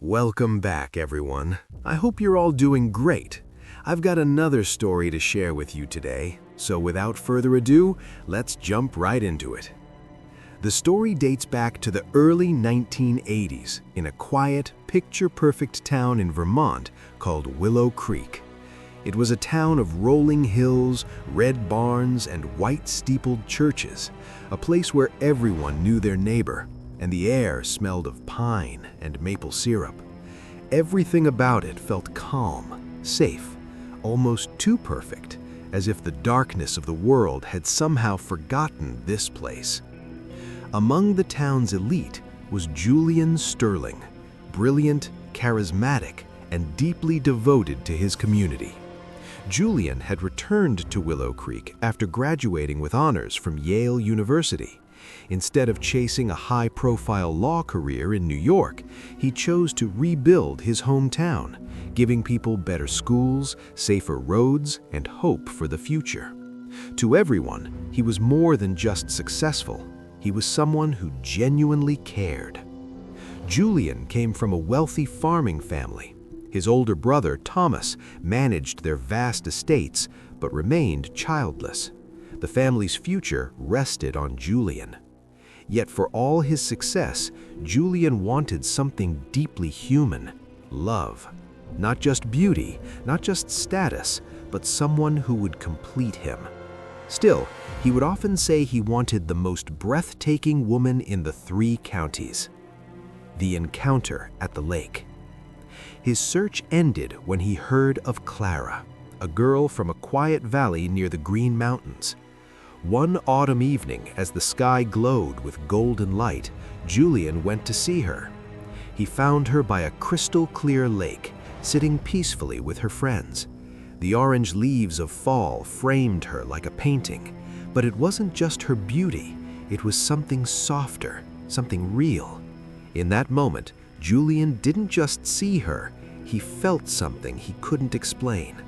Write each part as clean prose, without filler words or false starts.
Welcome back, everyone. I hope you're all doing great. I've got another story to share with you today, so without further ado, let's jump right into it. The story dates back to the early 1980s in a quiet, picture-perfect town in Vermont called Willow Creek. It was a town of rolling hills, red barns, and white-steepled churches, a place where everyone knew their neighbor, and the air smelled of pine and maple syrup. Everything about it felt calm, safe, almost too perfect, as if the darkness of the world had somehow forgotten this place. Among the town's elite was Julian Sterling, brilliant, charismatic, and deeply devoted to his community. Julian had returned to Willow Creek after graduating with honors from Yale University. Instead of chasing a high-profile law career in New York, he chose to rebuild his hometown, giving people better schools, safer roads, and hope for the future. To everyone, he was more than just successful. He was someone who genuinely cared. Julian came from a wealthy farming family. His older brother, Thomas, managed their vast estates, but remained childless. The family's future rested on Julian. Yet for all his success, Julian wanted something deeply human: love. Not just beauty, not just status, but someone who would complete him. Still, he would often say he wanted the most breathtaking woman in the 3 counties. The encounter at the lake. His search ended when he heard of Clara, a girl from a quiet valley near the Green Mountains. One autumn evening, as the sky glowed with golden light, Julian went to see her. He found her by a crystal-clear lake, sitting peacefully with her friends. The orange leaves of fall framed her like a painting, but it wasn't just her beauty, it was something softer, something real. In that moment, Julian didn't just see her, he felt something he couldn't explain.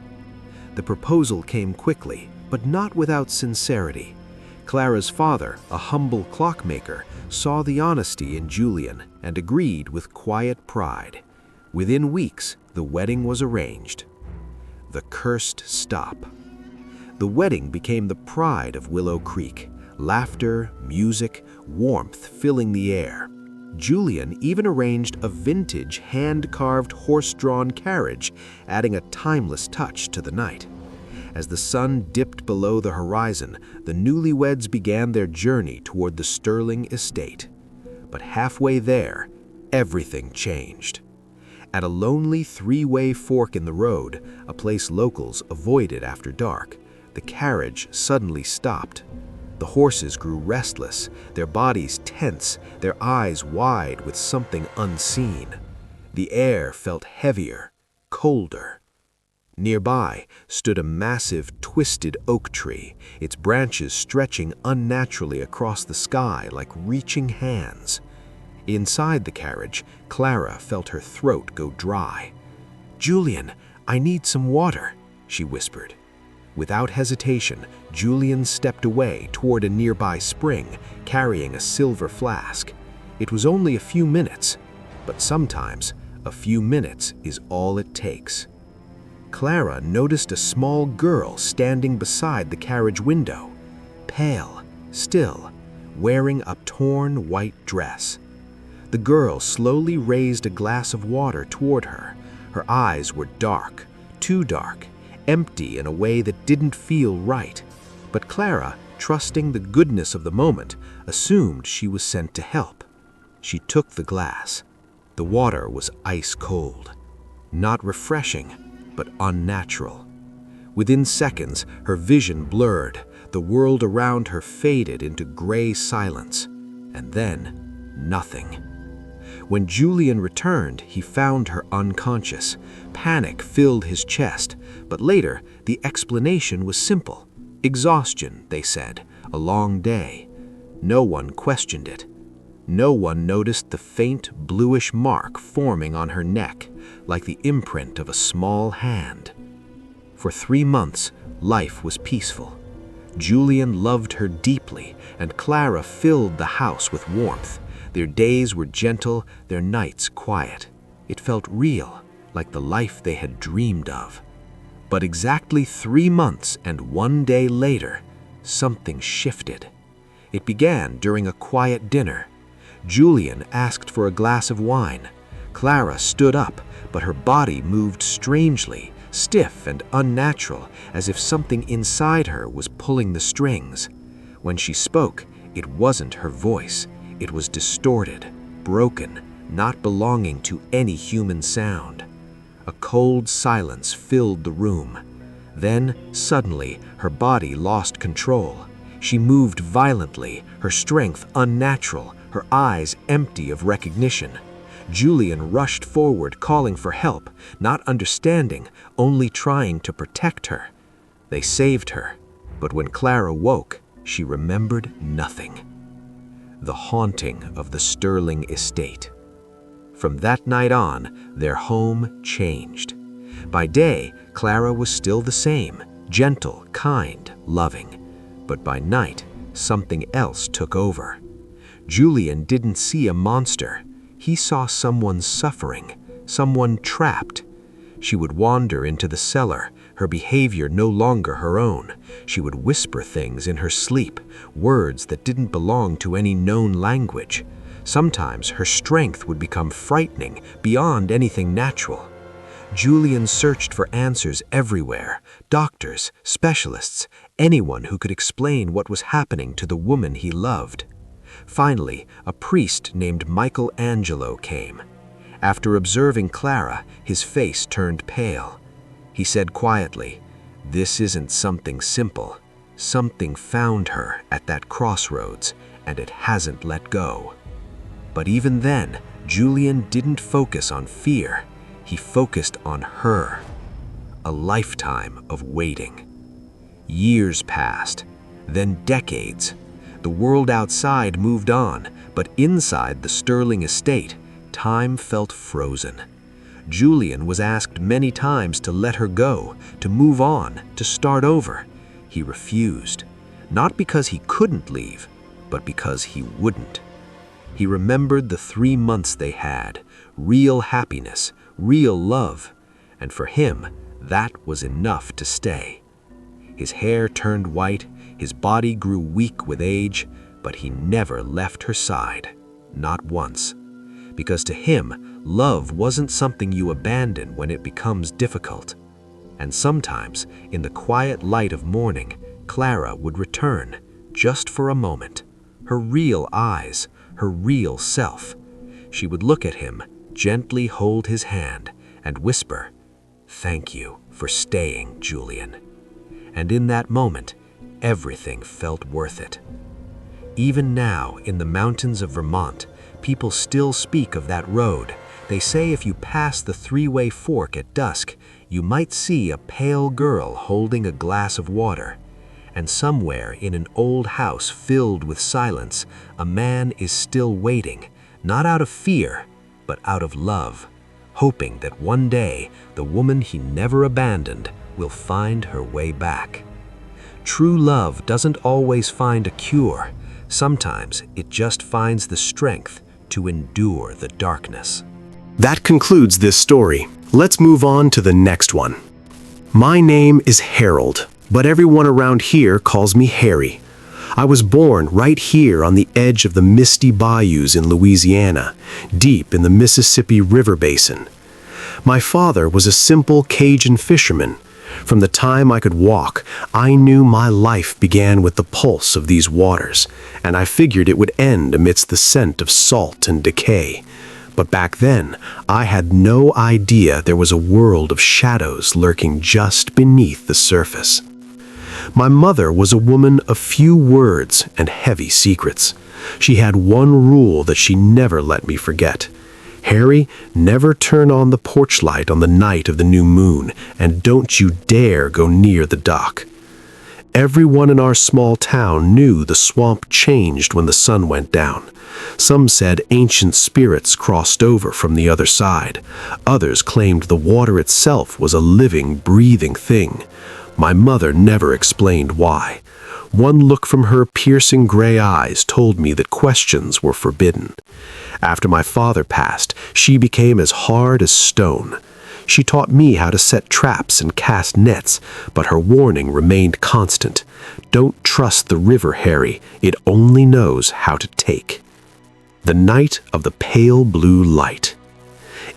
The proposal came quickly, but not without sincerity. Clara's father, a humble clockmaker, saw the honesty in Julian and agreed with quiet pride. Within weeks, the wedding was arranged. The cursed stop. The wedding became the pride of Willow Creek. Laughter, music, warmth filling the air. Julian even arranged a vintage hand-carved horse-drawn carriage, adding a timeless touch to the night. As the sun dipped below the horizon, the newlyweds began their journey toward the Sterling estate. But halfway there, everything changed. At a lonely 3-way fork in the road, a place locals avoided after dark, the carriage suddenly stopped. The horses grew restless, their bodies tense, their eyes wide with something unseen. The air felt heavier, colder. Nearby stood a massive, twisted oak tree, its branches stretching unnaturally across the sky like reaching hands. Inside the carriage, Clara felt her throat go dry. "Julian, I need some water," she whispered. Without hesitation, Julian stepped away toward a nearby spring, carrying a silver flask. It was only a few minutes, but sometimes a few minutes is all it takes. Clara noticed a small girl standing beside the carriage window, pale, still, wearing a torn white dress. The girl slowly raised a glass of water toward her. Her eyes were dark, too dark, empty in a way that didn't feel right. But Clara, trusting the goodness of the moment, assumed she was sent to help. She took the glass. The water was ice cold. Not refreshing, but unnatural. Within seconds, her vision blurred. The world around her faded into gray silence. And then, nothing. When Julian returned, he found her unconscious. Panic filled his chest, but later, the explanation was simple. Exhaustion, they said, a long day. No one questioned it. No one noticed the faint bluish mark forming on her neck, like the imprint of a small hand. For 3 months, life was peaceful. Julian loved her deeply, and Clara filled the house with warmth. Their days were gentle, their nights quiet. It felt real, like the life they had dreamed of. But exactly 3 months and 1 day later, something shifted. It began during a quiet dinner. Julian asked for a glass of wine. Clara stood up, but her body moved strangely, stiff and unnatural, as if something inside her was pulling the strings. When she spoke, it wasn't her voice. It was distorted, broken, not belonging to any human sound. A cold silence filled the room. Then, suddenly, her body lost control. She moved violently, her strength unnatural, her eyes empty of recognition. Julian rushed forward, calling for help, not understanding, only trying to protect her. They saved her, but when Clara woke, she remembered nothing. The haunting of the Sterling estate. From that night on, their home changed. By day, Clara was still the same, gentle, kind, loving. But by night, something else took over. Julian didn't see a monster. He saw someone suffering, someone trapped. She would wander into the cellar, her behavior no longer her own. She would whisper things in her sleep, words that didn't belong to any known language. Sometimes her strength would become frightening, beyond anything natural. Julian searched for answers everywhere, doctors, specialists, anyone who could explain what was happening to the woman he loved. Finally, a priest named Michelangelo came. After observing Clara, his face turned pale. He said quietly, "This isn't something simple. Something found her at that crossroads, and it hasn't let go." But even then, Julian didn't focus on fear. He focused on her. A lifetime of waiting. Years passed, then decades. The world outside moved on, but inside the Sterling estate, time felt frozen. Julian was asked many times to let her go, to move on, to start over. He refused, not because he couldn't leave, but because he wouldn't. He remembered the 3 months they had, real happiness, real love, and for him, that was enough to stay. His hair turned white, his body grew weak with age, but he never left her side, not once. Because to him, love wasn't something you abandon when it becomes difficult. And sometimes, in the quiet light of morning, Clara would return, just for a moment. Her real eyes, her real self. She would look at him, gently hold his hand, and whisper, "Thank you for staying, Julian." And in that moment, everything felt worth it. Even now, in the mountains of Vermont, people still speak of that road. They say if you pass the 3-way fork at dusk, you might see a pale girl holding a glass of water. And somewhere in an old house filled with silence, a man is still waiting, not out of fear, but out of love, hoping that one day the woman he never abandoned will find her way back. True love doesn't always find a cure. Sometimes it just finds the strength to endure the darkness. That concludes this story. Let's move on to the next one. My name is Harold, but everyone around here calls me Harry. I was born right here on the edge of the misty bayous in Louisiana, deep in the Mississippi River basin. My father was a simple Cajun fisherman. From the time I could walk, I knew my life began with the pulse of these waters, and I figured it would end amidst the scent of salt and decay. But back then, I had no idea there was a world of shadows lurking just beneath the surface. My mother was a woman of few words and heavy secrets. She had one rule that she never let me forget. "Harry, never turn on the porch light on the night of the new moon, and don't you dare go near the dock." Everyone in our small town knew the swamp changed when the sun went down. Some said ancient spirits crossed over from the other side. Others claimed the water itself was a living, breathing thing. My mother never explained why. One look from her piercing gray eyes told me that questions were forbidden. After my father passed, she became as hard as stone. She taught me how to set traps and cast nets, but her warning remained constant. Don't trust the river, Harry. It only knows how to take. The night of the pale blue light.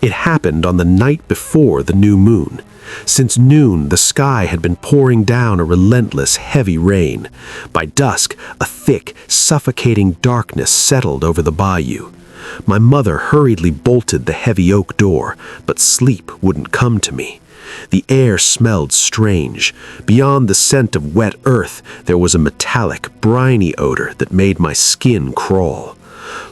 It happened on the night before the new moon. Since noon, the sky had been pouring down a relentless, heavy rain. By dusk, a thick, suffocating darkness settled over the bayou. My mother hurriedly bolted the heavy oak door, but sleep wouldn't come to me. The air smelled strange. Beyond the scent of wet earth, there was a metallic, briny odor that made my skin crawl.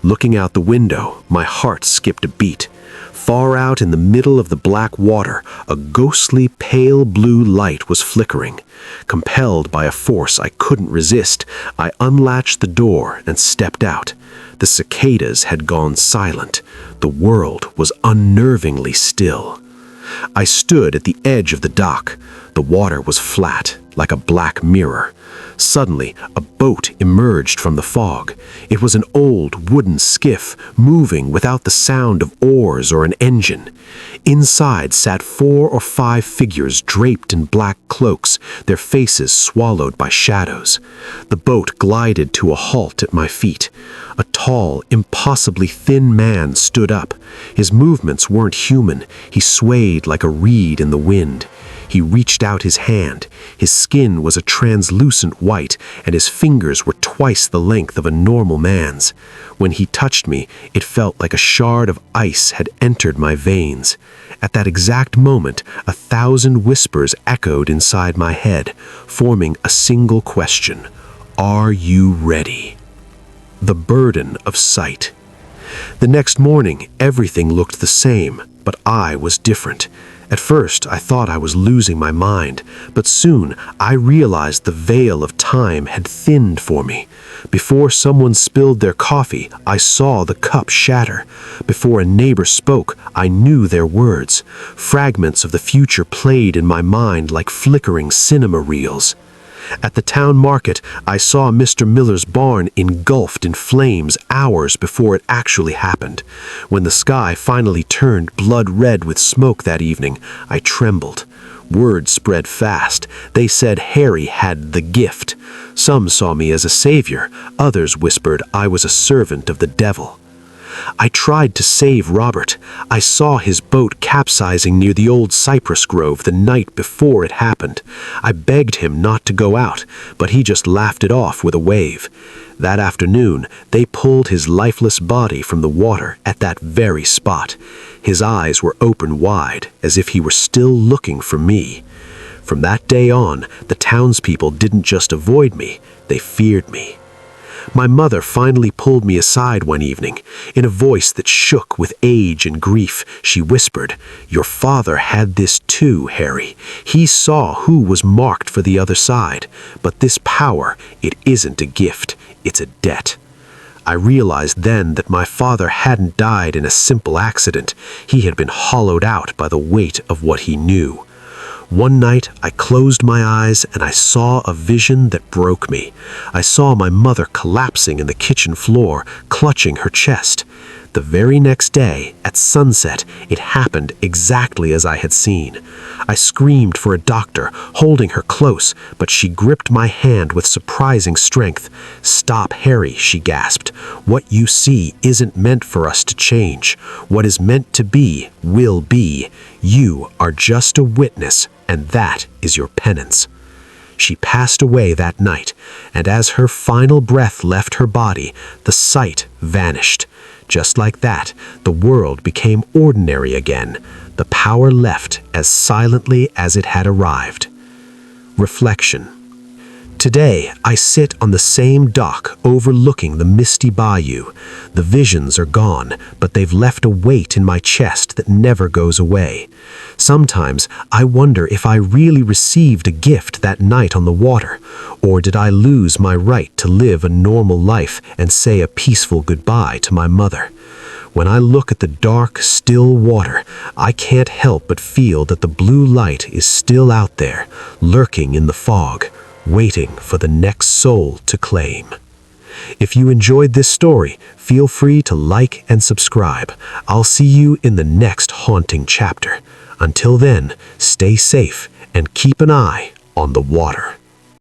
Looking out the window, my heart skipped a beat. Far out in the middle of the black water, a ghostly pale blue light was flickering. Compelled by a force I couldn't resist, I unlatched the door and stepped out. The cicadas had gone silent. The world was unnervingly still. I stood at the edge of the dock. The water was flat, like a black mirror. Suddenly, a boat emerged from the fog. It was an old wooden skiff, moving without the sound of oars or an engine. Inside sat 4 or 5 figures draped in black cloaks, their faces swallowed by shadows. The boat glided to a halt at my feet. A tall, impossibly thin man stood up. His movements weren't human. He swayed like a reed in the wind. He reached out his hand. His skin was a translucent white, and his fingers were twice the length of a normal man's. When he touched me, it felt like a shard of ice had entered my veins. At that exact moment, 1,000 whispers echoed inside my head, forming a single question. Are you ready? The burden of sight. The next morning, everything looked the same, but I was different. At first, I thought I was losing my mind, but soon I realized the veil of time had thinned for me. Before someone spilled their coffee, I saw the cup shatter. Before a neighbor spoke, I knew their words. Fragments of the future played in my mind like flickering cinema reels. At the town market, I saw Mr. Miller's barn engulfed in flames hours before it actually happened. When the sky finally turned blood red with smoke that evening, I trembled. Word spread fast. They said Harry had the gift. Some saw me as a savior. Others whispered I was a servant of the devil. I tried to save Robert. I saw his boat capsizing near the old cypress grove the night before it happened. I begged him not to go out, but he just laughed it off with a wave. That afternoon, they pulled his lifeless body from the water at that very spot. His eyes were open wide, as if he were still looking for me. From that day on, the townspeople didn't just avoid me, they feared me. My mother finally pulled me aside one evening. In a voice that shook with age and grief, she whispered, "Your father had this too, Harry. He saw who was marked for the other side. But this power, it isn't a gift, it's a debt." I realized then that my father hadn't died in a simple accident. He had been hollowed out by the weight of what he knew. One night, I closed my eyes and I saw a vision that broke me. I saw my mother collapsing in the kitchen floor, clutching her chest. The very next day, at sunset, it happened exactly as I had seen. I screamed for a doctor, holding her close, but she gripped my hand with surprising strength. "Stop, Harry," she gasped. "What you see isn't meant for us to change. What is meant to be, will be. You are just a witness, and that is your penance." She passed away that night, and as her final breath left her body, the sight vanished. Just like that, the world became ordinary again. The power left as silently as it had arrived. Reflection. Today, I sit on the same dock overlooking the misty bayou. The visions are gone, but they've left a weight in my chest that never goes away. Sometimes I wonder if I really received a gift that night on the water, or did I lose my right to live a normal life and say a peaceful goodbye to my mother? When I look at the dark, still water, I can't help but feel that the blue light is still out there, lurking in the fog, waiting for the next soul to claim. If you enjoyed this story, feel free to like and subscribe. I'll see you in the next haunting chapter. Until then, stay safe and keep an eye on the water.